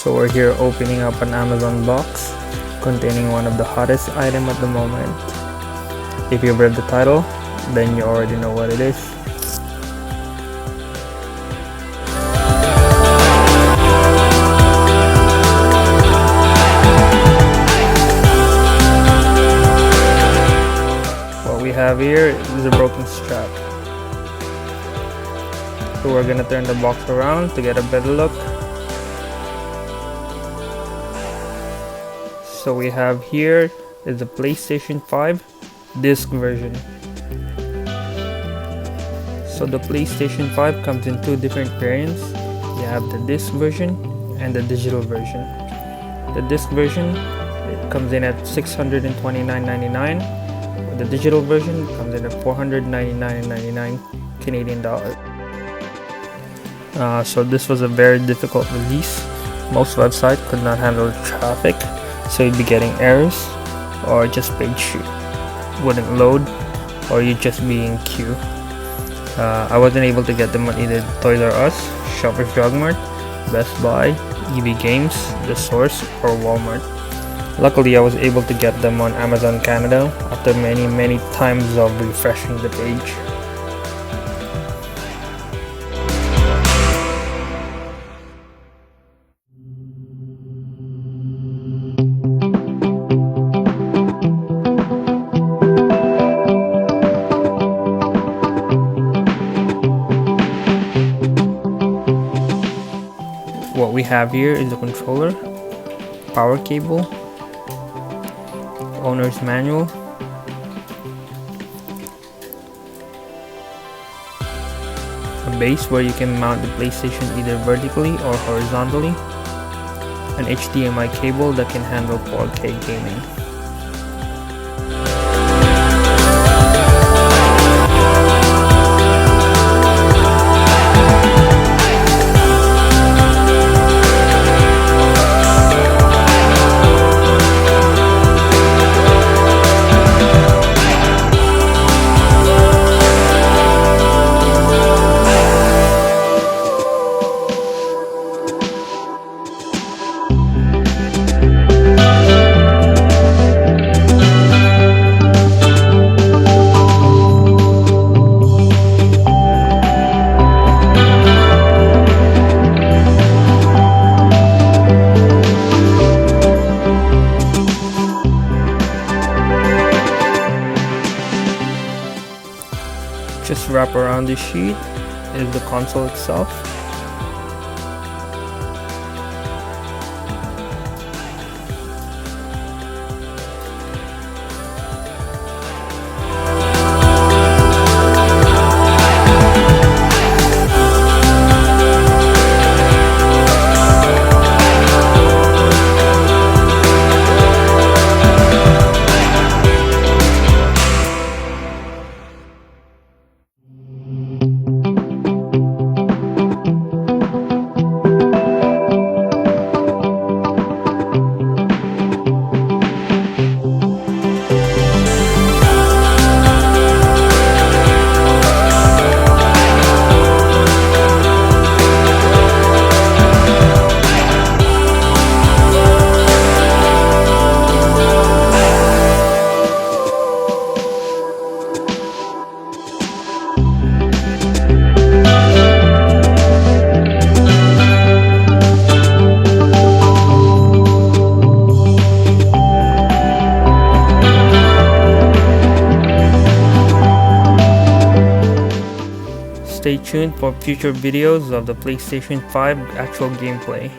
So we're here opening up an Amazon box containing one of the hottest items at the moment. If you've read the title, then you already know what it is. What we have here is a broken strap. So we're gonna turn the box around to get a better look. So we have here is the PlayStation 5 disc version. So the PlayStation 5 comes in two different variants. You have the disc version and the digital version. The disc version, it comes in at $629.99. The digital version comes in at $499.99 Canadian dollars. So this was a very difficult release. Most websites could not handle the traffic, so you'd be getting errors, or just page wouldn't load, or you'd just be in queue. I wasn't able to get them on either Toys R Us, Shoppers Drug Mart, Best Buy, EB Games, The Source, or Walmart. Luckily, I was able to get them on Amazon Canada after many times of refreshing the page. What we have here is a controller, power cable, owner's manual, a base where you can mount the PlayStation either vertically or horizontally, an HDMI cable that can handle 4K gaming. Just wrap around the sheet is the console itself. Stay tuned for future videos of the PlayStation 5 actual gameplay.